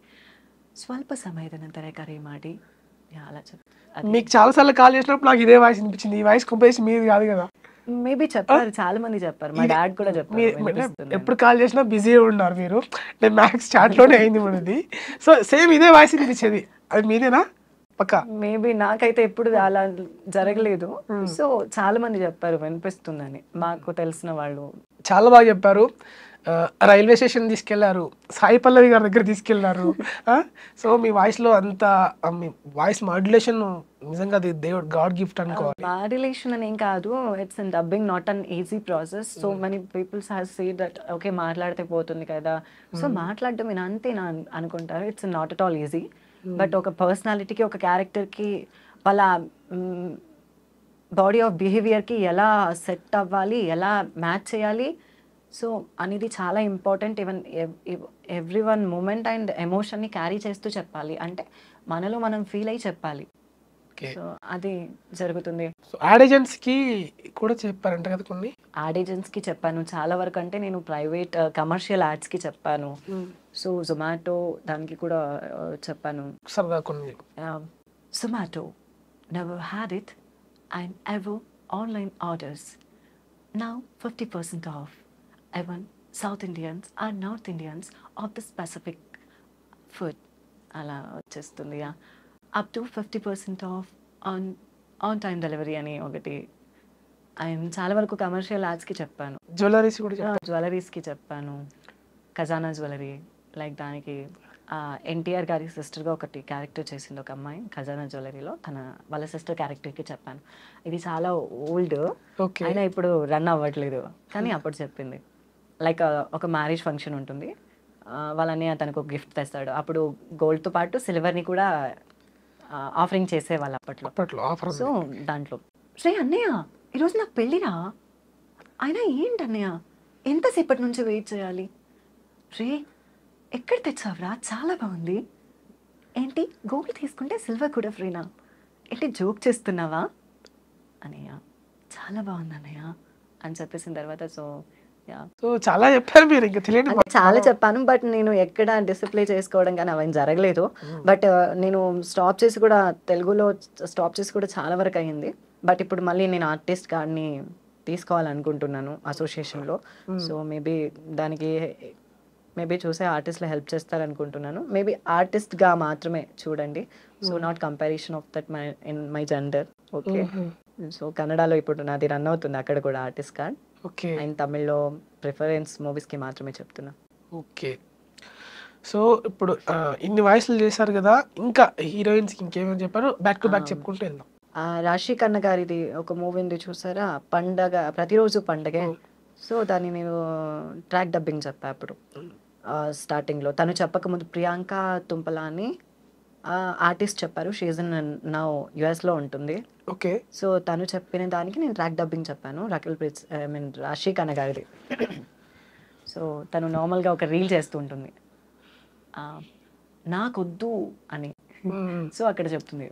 ಸ್ವಲ್ಪ ಸಮಯದ ನಂತರ ಕರೆ ಮಾಡಿ. అలా మీకు చాలాసార్లు కాల్ చేసినప్పుడు నాకు ఇదే వాయిస్ అనిపించింది. ఈ వాయిస్ కంపెనీ మీది కాదు కదా? మేబీ చెప్పారు, చాలా మంది చెప్పారు, మా డాడ్ కూడా చెప్పారు. ఎప్పుడు కాల్ చేసినా బిజీ ఉన్నారు మీరు. నేను మ్యాక్స్ చాట్లోనే అయింది మనది. సో సేమ్ ఇదే వాయిస్ అనిపించేది. అది మీదేనా? పక్కా మేబీ నాకైతే ఎప్పుడు అలా జరగలేదు. సో చాలా మంది చెప్పారు వినిపిస్తుందని, మాకు తెలిసిన వాళ్ళు. చాలా బాగా చెప్పారు. రైల్వే స్టేషన్ తీసుకెళ్లారు, సాయి పల్లవి గారి దగ్గర తీసుకెళ్లారు. సో మీ వాయిస్లో అంత మీ వాయిస్ మాడ్యులేషన్ నిజంగా అది దేవుడు గాడ్ గిఫ్ట్ అనుకోవాలి. మాడ్యులేషన్ అని ఏం కాదు, it's in dubbing not an easy process. So many peoples have said that okay మాట్లాడితే పోతుంది కదా, సో మాట్లాడడం నేను అంతేనా అనుకుంటారు. It's not at all easy. But ఒక పర్సనాలిటీకి, ఒక క్యారెక్టర్కి, వాళ్ళ బాడీ ఆఫ్ బిహేవియర్కి ఎలా సెట్ అవ్వాలి, ఎలా మ్యాచ్ చేయాలి, సో అనేది చాలా important. Even every one moment and ఎమోషన్ని క్యారీ చేస్తూ చెప్పాలి, అంటే మనలో మనం ఫీల్ అయ్యి చెప్పాలి. సో అది జరుగుతుంది. యాడ్ ఏజెంట్స్కి కూడా చెప్పారంట కదా కొన్ని? యాడ్ ఏజెంట్స్కి చెప్పాను చాలా వరకు. అంటే నేను ప్రైవేట్ కమర్షియల్ యాడ్స్కి చెప్పాను. సో జొమాటో దానికి కూడా చెప్పాను. సరదా కొన్ని. Zomato never had it and ever online orders now 50% of. even South Indians or North Indians of the specific food అలా వచ్చేస్తుంది. Up to 50% of on time delivery అని ఒకటి. ఆయన చాలా వరకు కమర్షియల్ యాడ్స్కి చెప్పాను. జ్యువెలరీస్ కూడా జ్యువెలరీస్కి చెప్పాను. ఖజానా జ్యువెలరీ, లైక్ దానికి ఎన్టీఆర్ గారి సిస్టర్గా ఒకటి క్యారెక్టర్ చేసింది ఒక అమ్మాయి ఖజానా జ్యువెలరీలో, వాళ్ళ సిస్టర్ క్యారెక్టర్కి చెప్పాను. ఇది చాలా ఓల్డ్ అయినా ఇప్పుడు రన్ అవ్వట్లేదు, కానీ అప్పుడు చెప్పింది. లైక్ ఒక మ్యారేజ్ ఫంక్షన్ ఉంటుంది, వాళ్ళని తనకు ఒక గిఫ్ట్ తెస్తాడు, అప్పుడు గోల్డ్తో పాటు సిల్వర్ని కూడా ఆఫరింగ్ చేసేవాళ్ళు అప్పట్లో. సో దాంట్లో శ్రీ అన్నయ్య ఈరోజు నాకు పెళ్ళిరా, అయినా ఏంటన్నయ్య ఎంతసేపటి నుంచి వెయిట్ చేయాలి, రే ఎక్కడ తెచ్చావురా చాలా బాగుంది, ఏంటి గోల్డ్ తీసుకుంటే సిల్వర్ కూడా ఫ్రీనా, ఏంటి జోక్ చేస్తున్నావా అన్నయ్య, చాలా బాగుంది అన్నయ్య అని చెప్పేసిన తర్వాత సో చాలా చెప్పారు మీరు, ఇంకా తెలియదు. చాలా చెప్పాను, బట్ నేను ఎక్కడ డిసిప్లే చేసుకోవడం కానీ అవన్నీ జరగలేదు. బట్ నేను స్టాప్ చేసి కూడా తెలుగులో స్టాప్ చేసి కూడా చాలా వరకు అయింది. బట్ ఇప్పుడు మళ్ళీ నేను ఆర్టిస్ట్ కార్డ్ని తీసుకోవాలనుకుంటున్నాను అసోసియేషన్లో. సో మేబీ దానికి చూసే ఆర్టిస్ట్లో హెల్ప్ చేస్తారనుకుంటున్నాను. మేబీ ఆర్టిస్ట్గా మాత్రమే చూడండి. So not comparison of that my gender. Okay, so కన్నడలో ఇప్పుడు నాది రన్ అవుతుంది అక్కడ కూడా ఆర్టిస్ట్ కార్డ్. ఓకే, అండ్ తమిళ్లో ప్రిఫరెన్స్ మూవీస్కి మాత్రమే చెప్తున్నా. ఓకే, సో ఇప్పుడు ఇన్ని వాయిస్లు చేశారు కదా, ఇంకా హీరోయిన్స్కి ఇంకేమైనా చెప్పారు? బ్యాక్ టు బ్యాక్ చెప్పుకుంటూ వెళ్దాం. రాశి కన్న గారిది ఒక మూవీ ఉంది చూసారా, పండగ, ప్రతిరోజు పండగే. సో దాన్ని నేను ట్రాక్ డబ్బింగ్ చెప్పా అప్పుడు స్టార్టింగ్లో. తను చెప్పకముందు ప్రియాంక తుంపలా అని ఆర్టిస్ట్ చెప్పారు. షీజ్ ఇన్ నౌ యుఎస్లో ఉంటుంది. ఓకే, సో తను చెప్పిన దానికి నేను ట్రాక్ డబ్బింగ్ చెప్పాను. రాశి కన్న గారిది. సో తను నార్మల్గా ఒక రీల్ చేస్తూ ఉంటుంది, నాకొద్దు అని. సో అక్కడ చెప్తుంది,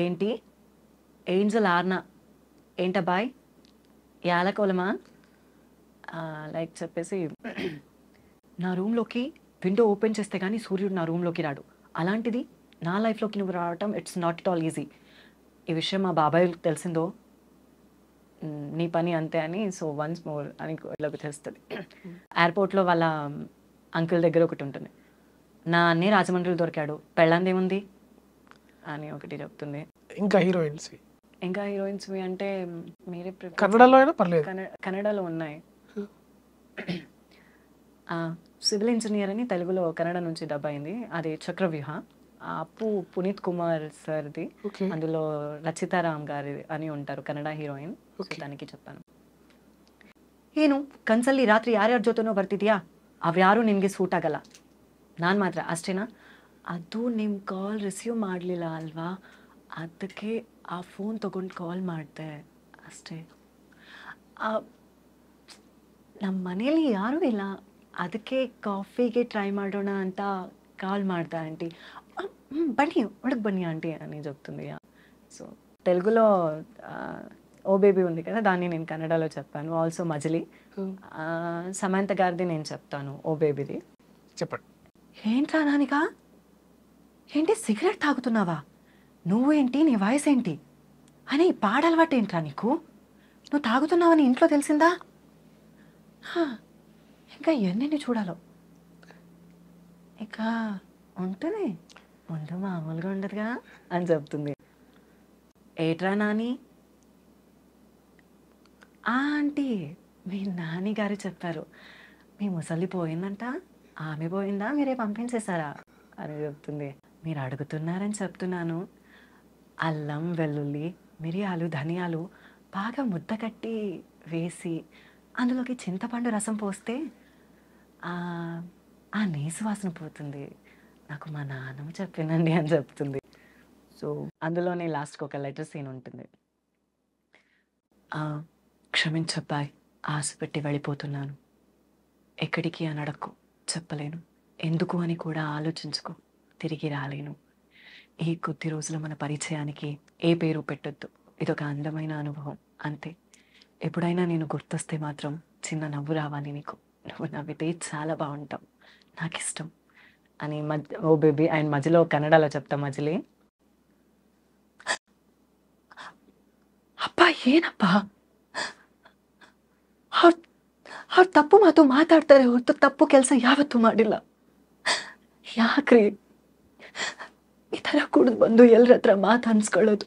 ఏంటి ఏంజల్ ఆర్నా ఏంటబ్బాయ్ యాలకోలమా లైక్ చెప్పేసి, నా రూమ్లోకి విండో ఓపెన్ చేస్తే కానీ సూర్యుడు నా రూమ్లోకి రాడు, అలాంటిది నా లైఫ్లోకి నువ్వు రావటం it's not at all easy. ఈ విషయం మా బాబాయ్కి తెలిసిందో నీ పని అంతే అని, సో వన్స్ మోర్ అని ఇలాగ తెలుస్తుంది. ఎయిర్పోర్ట్లో వాళ్ళ అంకుల్ దగ్గర ఒకటి ఉంటుంది, నా అన్నీ రాజమండ్రిలో దొరికాడు, పెళ్ళందేముంది అని ఒకటి చెప్తుంది. ఇంకా హీరోయిన్స్వి అంటే మీరే కన్నడలో అయినా పర్లేదు. కన్నడలో ఉన్నాయి. సివిల్ ఇంజనీర్ అని తెలుగులో కన్నడ నుంచి డబ్ అయింది, అది చక్రవ్యూహ. అప్పు పునీత్ కుమార్ సార్ది, అందులో రచితారామ్ గారి అని ఉంటారు కన్నడ హీరోయిన్. దానికి చెప్పాను. ಏನು ಕನ್ಸಲ್ಲಿ ರಾತ್ರಿ ಯಾರ್ಯಾರ ಜೊತೆನೋ ಬರ್ತಿದ್ಯಾ, ಅವ್ಯಾರು ನಿನಗೆ ಸೂಟ್ ಆಗಲ್ಲ. ನಾನು ಮಾತ್ರ ಅಷ್ಟೇನಾ? ಅದು ನಿಮ್ಮ ಕಾಲ್ ರಿಸೀವ್ ಮಾಡಲಿಲ್ಲ ಅಲ್ವಾ, ಅದಕ್ಕೆ ಆ ಫೋನ್ ತೊಗೊಂಡು ಕಾಲ್ ಮಾಡಿದೆ ಅಷ್ಟೇ. ನಮ್ಮ ಮನೇಲಿ ಯಾರೂ ಇಲ್ಲ, ಅದಕ್ಕೆ ಕಾಫಿಗೆ ಟ್ರೈ ಮಾಡೋಣ ಅಂತ ಕಾಲ್ ಮಾಡ್ದೆ ಆಂಟಿ. ಬನ್ನಿ ಒಳಗೆ ಬನ್ನಿ ఆంటీ అని చెప్తుంది. సో తెలుగులో ఓ బేబీ ఉంది కదా, దాన్ని నేను కన్నడలో చెప్పాను. ఆల్సో మజిలీ సమంత గారిది నేను చెప్తాను ఓ బేబీది. చెప్పండి. ఏంట్రా నానిక, ఏంటి సిగరెట్ తాగుతున్నావా, నువ్వేంటి నీ వాయిస్ ఏంటి అని పాడలవాటు ఏంట్రా నీకు, నువ్వు తాగుతున్నావని ఇంట్లో తెలిసిందా, ఇంకా ఎన్ని చూడాలో, ఇక ఉంటుంది ముందు మామూలుగా ఉండదుగా అని చెప్తుంది. ఏట్రా నాని, ఆంటీ మీ నాని గారు చెప్పారు మీ ముసలి పోయిందంట, ఆమె పోయిందా మీరే పంపించేశారా అని చెప్తుంది. మీరు అడుగుతున్నారని చెప్తున్నాను. అల్లం వెల్లుల్లి మిరియాలు ధనియాలు బాగా ముద్ద కట్టి వేసి అందులోకి చింతపండు రసం పోస్తే ఆ నీసు వాసన పోతుంది, నాకు మా నాన్నమ్మ చెప్పిందండి అని చెప్తుంది. సో అందులోనే లాస్ట్కి ఒక లెటర్ సీన్ ఉంటుంది. క్షమించబ్బాయ్, ఆశ పెట్టి వెళ్ళిపోతున్నాను, ఎక్కడికి అని అడక్కు, చెప్పలేను, ఎందుకు అని కూడా ఆలోచించుకో, తిరిగి రాలేను. ఈ కొద్ది రోజుల మన పరిచయానికి ఏ పేరు పెట్టొద్దు, ఇదొక అందమైన అనుభవం అంతే. ఎప్పుడైనా నేను గుర్తొస్తే మాత్రం చిన్న నవ్వు రావాలి నీకు, నువ్వు నవ్వితే చాలా బాగుంటావు, నాకు ఇష్టం అని ఓ బేబీ ఆయన మధ్యలో కన్నడలో చెప్తా మజిలీ. ಅಪ್ಪ ಏನಪ್ಪ, ಅವ್ರು ತಪ್ಪು ಮಾತು ಮಾತಾಡ್ತಾರೆ ಹೊರತು ತಪ್ಪು ಕೆಲಸ ಯಾವತ್ತೂ ಮಾಡಿಲ್ಲ. ಯಾಕ್ರಿ ಈ ಥರ ಕುಡಿದು ಬಂದು ಎಲ್ಲರ ಹತ್ರ ಮಾತು ಅನ್ಸ್ಕೊಳ್ಳೋದು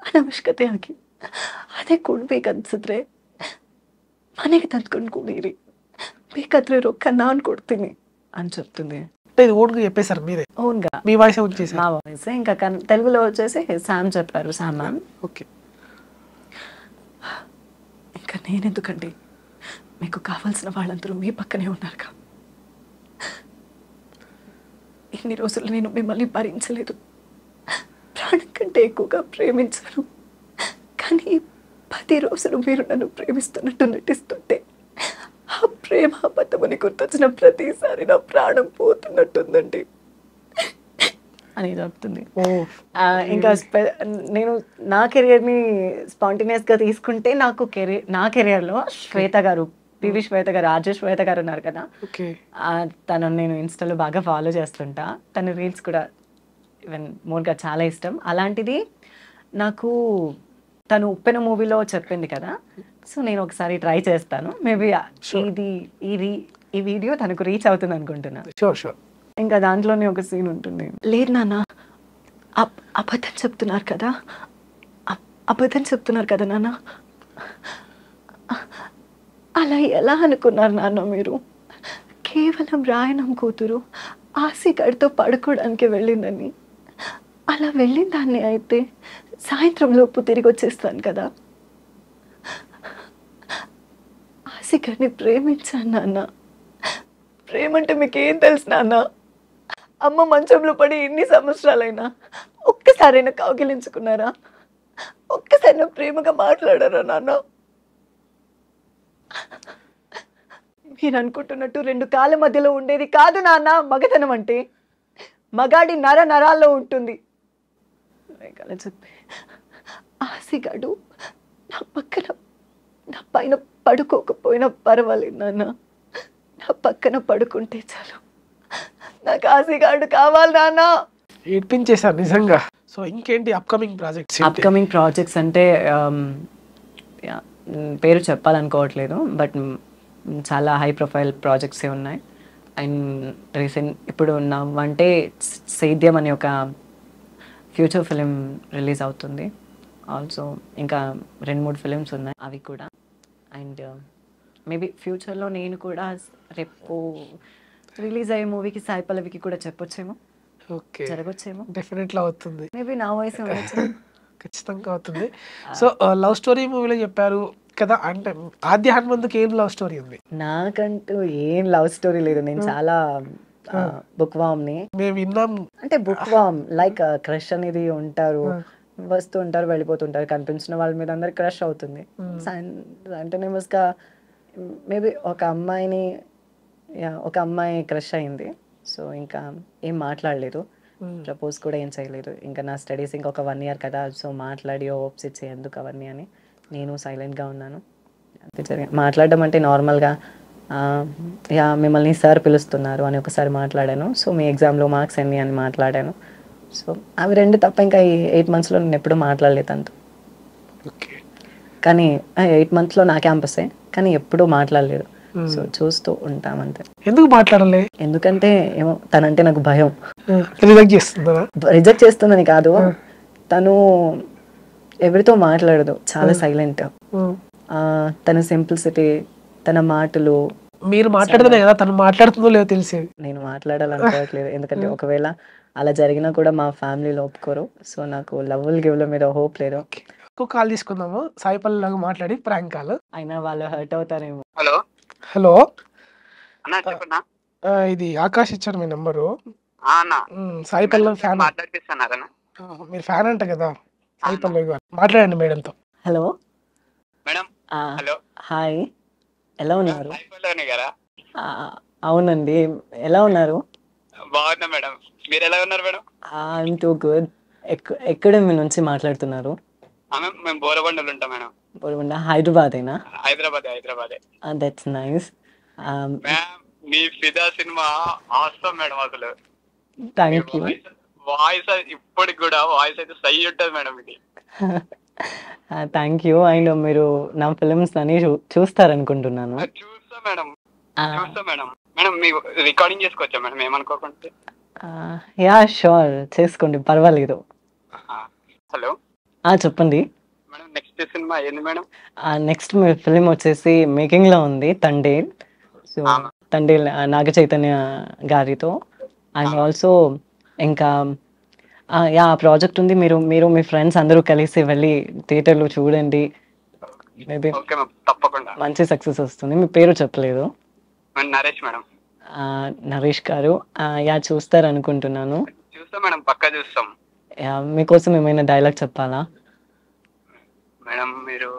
ಅನವಶ್ಯಕತೆ ಆಗಿ, ಅದೇ ಕುಡ್ಬೇಕನ್ಸಿದ್ರೆ ಮನೆಗೆ ತಂದ್ಕೊಂಡು ಕುಡೀರಿ, ಬೇಕಾದ್ರೆ ರೊಕ್ಕ ನಾನು ಕೊಡ್ತೀನಿ అని చెప్తుంది. ఇది ఓన్గా చెప్పేశారు మీరే? ఓన్గా మీ వాయిస్ వచ్చేసి మా వాయిస్. ఇంకా తెలుగులో వచ్చేసి శామ్ చెప్పారు, శామ్ మ్యామ్. ఓకే. ఇంకా నేనెందుకండి, మీకు కావాల్సిన వాళ్ళందరూ మీ పక్కనే ఉన్నారుగా. ఇన్ని రోజులు నేను మిమ్మల్ని భరించలేదు, ప్రాణం కంటే ఎక్కువగా ప్రేమించాను. కానీ 10 రోజులు మీరు నన్ను ప్రేమిస్తున్నట్టు నటిస్తుంటే ఆ ప్రేమ అబద్ధమని గుర్తొచ్చిన ప్రతిసారి నా ప్రాణం పోతున్నట్టుందండి అని చెప్తుంది. ఇంకా నేను నా కెరియర్ని స్పాంటేనియస్గా తీసుకుంటే నా కెరియర్లో శ్వేత గారు, పివి శ్వేత గారు, ఆర్జే శ్వేత గారు ఉన్నారు కదా, తనను నేను ఇన్స్టాలో బాగా ఫాలో చేస్తుంటా. తన రీల్స్ కూడా ఈవెన్ మోర్గా చాలా ఇష్టం. అలాంటిది నాకు తను ఉప్పెన మూవీలో చెప్పింది కదా, సో నేను ఒకసారి ట్రై చేస్తాను. మేబీ ఈ వీడియో తనకు రీచ్ అవుతుంది అనుకుంటున్నా. ఇంకా దాంట్లోనే ఒక సీన్ ఉంటుంది. లేదు నాన్న, అబద్ధం చెప్తున్నారు కదా, అబద్ధం చెప్తున్నారు కదా నాన్న, అలా ఎలా అనుకున్నారు నాన్న మీరు? కేవలం రాయనం కూతురు ఆశీగాడితో పడుకోవడానికి వెళ్ళిందని, అలా వెళ్ళిన దాన్ని అయితే సాయంత్రం లోపు తిరిగి వచ్చేస్తాను కదా. ఆశీగాడిని ప్రేమించాను నాన్న. ప్రేమంటే మీకేం తెలుసు నాన్న? అమ్మ మంచంలో పడి ఇన్ని సంవత్సరాలైనా ఒక్కసారైనా కౌగిలించుకున్నారా? ఒక్కసారైనా ప్రేమగా మాట్లాడారా నాన్న? మీరు అనుకుంటున్నట్టు 2 కాళ్ళ మధ్యలో ఉండేది కాదు నాన్న మగతనం అంటే. మగాడి నరాల్లో ఉంటుంది. అలా చెప్పి ఆశగాడు నా పైన పడుకోకపోయినా పర్వాలేదు నాన్న, నా పక్కన పడుకుంటే చాలు. నాకు ఆశగాడు కావాలి నాన్న. ఏడ్పించేశారు నిజంగా. సో ఇంకేంటి అప్కమింగ్ ప్రాజెక్ట్స్? అప్కమింగ్ ప్రాజెక్ట్స్ అంటే పేరు చెప్పాలనుకోవట్లేదు, బట్ చాలా హై ప్రొఫైల్ ప్రాజెక్ట్సే ఉన్నాయి. అండ్ ఇప్పుడు అంటే సేద్యం అనే ఒక ఫ్యూచర్ ఫిలిం రిలీజ్ అవుతుంది. ఆల్సో ఇంకా 2-3 ఫిలిమ్స్ ఉన్నాయి, అవి కూడా. అండ్ మేబీ ఫ్యూచర్లో నేను కూడా రేపు రిలీజ్ అయ్యే మూవీకి సాయి పల్లవికి కూడా చెప్పొచ్చేమో, ఓకే, జరగొచ్చేమో, డెఫినెట్లీ అవుతుంది, మేబీ నా వయసు ఉండొచ్చు. ఖచ్చితంగా అవుతుంది. సో లవ్ స్టోరీ మూవీలో చెప్పారు కదా, అంటే ఆద్య హనుమంతుకి ఏం లవ్ స్టోరీ ఉంది? నాకంటూ ఏం లవ్ స్టోరీ లేదు. నేను చాలా బుక్ వామ్ని. మేము విన్నాం అంటే బుక్ వామ్ లైక్ క్రష్ అనేది ఉంటారు, వస్తూ ఉంటారు, వెళ్ళిపోతుంటారు, కనిపించిన వాళ్ళ మీద అందరికి క్రష్ అవుతుంది. కంటిన్యూస్గా మేబీ ఒక అమ్మాయి క్రష్ అయింది. సో ఇంకా ఏం మాట్లాడలేదు, ప్రపోజ్ కూడా ఏం చేయలేదు. ఇంకా నా స్టడీస్ ఇంకొక 1 year కదా, సో మాట్లాడి హోప్స్ ఇచ్చే ఎందుకు అవన్నీ అని నేను సైలెంట్గా ఉన్నాను. అంతే జరిగింది. మాట్లాడడం అంటే నార్మల్గా మిమ్మల్ని సార్ పిలుస్తున్నారు అని ఒకసారి మాట్లాడాను. సో మీ ఎగ్జామ్లో మార్క్స్ ఎన్ని అని మాట్లాడాను. సో అవి 2 తప్ప ఇంకా ఈ 8 monthsలో నేను ఎప్పుడూ మాట్లాడలేదు అంత. కానీ 8 monthsలో నా క్యాంపసే, కానీ ఎప్పుడూ మాట్లాడలేదు. సో చూస్తూ ఉంటామంతే. ఎందుకు మాట్లాడలే? ఎందుకంటే ఏమో తనంటే నాకు భయం. రిజెక్ట్ చేస్తుందని కాదు, తను ఎవరితో మాట్లాడదు, చాలా సైలెంట్. తన సింప్లిసిటీ, తన మాటలు. మీరు మాట్లాడుతున్నా కదా, తను మాట్లాడుతుందో లేదో తెలిసేది. నేను మాట్లాడాలనుకోవట్లేదు, ఎందుకంటే ఒకవేళ అలా జరిగినా కూడా మా ఫ్యామిలీలో ఒప్పుకోరు. సో నాకు లవ్వులు గివ్ల మీద హోప్ లేదు. కాల్ తీసుకుందాము, సాయి పల్లవి లాగా మాట్లాడి ప్రాంక్ కాల్. అయినా వాళ్ళు హర్ట్ అవుతారేమో. హలో హలో అన్నా, చెప్పన్నా. ఇది ఆకాష్ ఇచ్చారు మీ నెంబరు. అన్నా, సాయి పల్లవి ఫ్యాన్. మాట్లాడిస్తున్నారన్నా? మీరు ఫ్యాన్ అంట కదా సాయి పల్లవి గారు, మాట్లాడండి మేడంతో. Hello madam. హలో, హాయ్, ఎలా ఉన్నారు? సాయి పల్లవి గారా? అవునండి, ఎలా ఉన్నారు? బాగున్నా మేడం, మీరు ఎలా ఉన్నారు మేడం? I'm too good. ఎక్కడ మీ నుంచి మాట్లాడుతున్నారు? మేము బోరబండలు ఉంటాం మేడం. బోరబండ, హైదరాబాదేనా? హైదరాబాదే. That's nice. మీ ఫిదా సినిమా ఆసమ్ మేడం. అసలు థ్యాంక్ యూ. వాయిస్ ఇప్పటికి కూడా వాయిస్ అయితే సై ఉంటుంది మేడం ఇది. Thank you. అండ్ మీరు నా ఫిల్మ్స్ అన్ని చూస్తారనుకుంటున్నాను. చూస్తా మేడం. మేడం మీ రికార్డింగ్ చేసుకోవచ్చా మేడం, ఏమనుకోకుండా? యా షూర్, చేసుకోండి, పర్వాలేదు. హలో, చెప్పండి మేడం. నెక్స్ట్ సినిమా ఏంది మేడం? నెక్స్ట్ మీ ఫిలిం వచ్చేసి మేకింగ్లో ఉంది, తండేల్. సో తండేల్ నాగ చైతన్య గారితో. అండ్ ఆల్సో ఇంకా ప్రాజెక్ట్ ఉంది. మీరు మీ ఫ్రెండ్స్ అందరూ కలిసి వెళ్ళి థియేటర్లో చూడండి, మేబీ తప్పకుండా మంచి సక్సెస్ వస్తుంది. మీ పేరు చెప్పలేదు. నరేష్ మేడం. నరేష్ గారు, చూస్తారనుకుంటున్నాను. చూస్తాం మేడం, పక్కా చూస్తాం. మీకోసం ఏమైనా డైలాగ్ చెప్పాలా మేడం? మీరు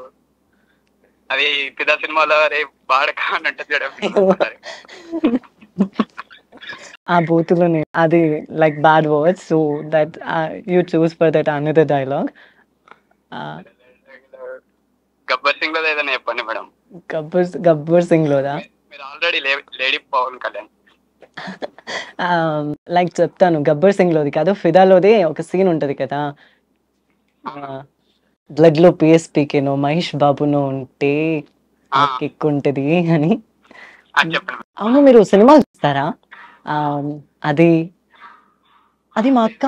అది పిదా సినిమాలో రే బాడక అని ఉంటుంది మేడం. ఆ బూతులోనే అది like bad words, so that you choose for that another dialogue. Gabbar Singh లో ఏదైనా చెప్పండి మేడం. గబ్బర్ సింగ్ లోదా? మీరు already lady Pawan Kalyan. Like చెప్తాను, గబ్బర్ సింగ్ లోది కాదు, ఫిదాలోది ఒక సీన్ ఉంటది కదా, బ్లడ్ లో పిఎస్పీకేనో మహేష్ బాబునో ఉంటే కిక్ ఉంటది అని. అవును, మీరు సినిమాలు చూస్తారా? అది మా అక్క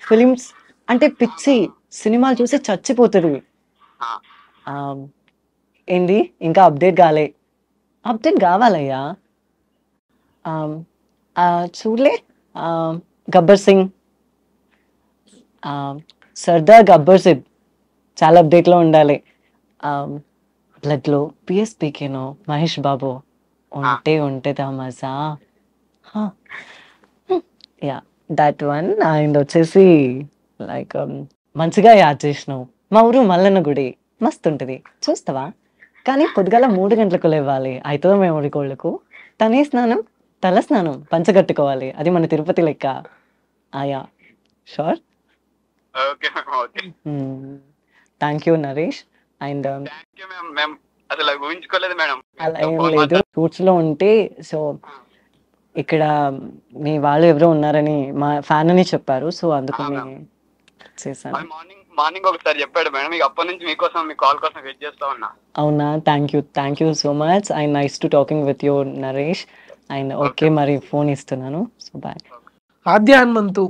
ఫిలిమ్స్ అంటే పిచ్చి, సినిమాలు చూసి చచ్చిపోతుంది. ఏంది ఇంకా అప్డేట్ కావాలయ్యా. చూడలే గబ్బర్ సింగ్, సర్దార్ గబ్బర్ సింగ్ చాలా అప్డేట్లో ఉండాలి. బ్లడ్లో పిఎస్పీకేనో మహేష్ బాబు ఉంటేదా మజా. Yeah that one. అండ్ వచ్చేసి లైక్ మంచిగా యాడ్ చేసినావు, మా ఊరు మల్లన్న గుడి మస్తు ఉంటుంది, చూస్తావా? కానీ పొద్దుగాల 3 గంటలకు లేవాలి, అవుతుందో మేము కోళ్ళకు. తల స్నానం పంచగట్టుకోవాలి, అది మన తిరుపతి లెక్క. ఆయా sure. Thank you Naresh. And అలా ఏం లేదు, రూట్స్ లో ఉంటే. సో ఇక్కడ మీ వాళ్ళు ఎవరో ఉన్నారని మా ఫ్యాన్ అని చెప్పారు, సో అందుకని చేశాను. అది మార్నింగ్ ఒకసారి చెప్పాడు మేడం, ఇక అప్పటి నుంచి మీకోసం మీ కాల్ కోసం వెయిట్ చేస్తా ఉన్నా. అవునా, thank you so much and nice to talking with you Naresh. And okay మరి ఫోన్ ఇస్తున్నాను. So bye. ఆద్య హనుమంతు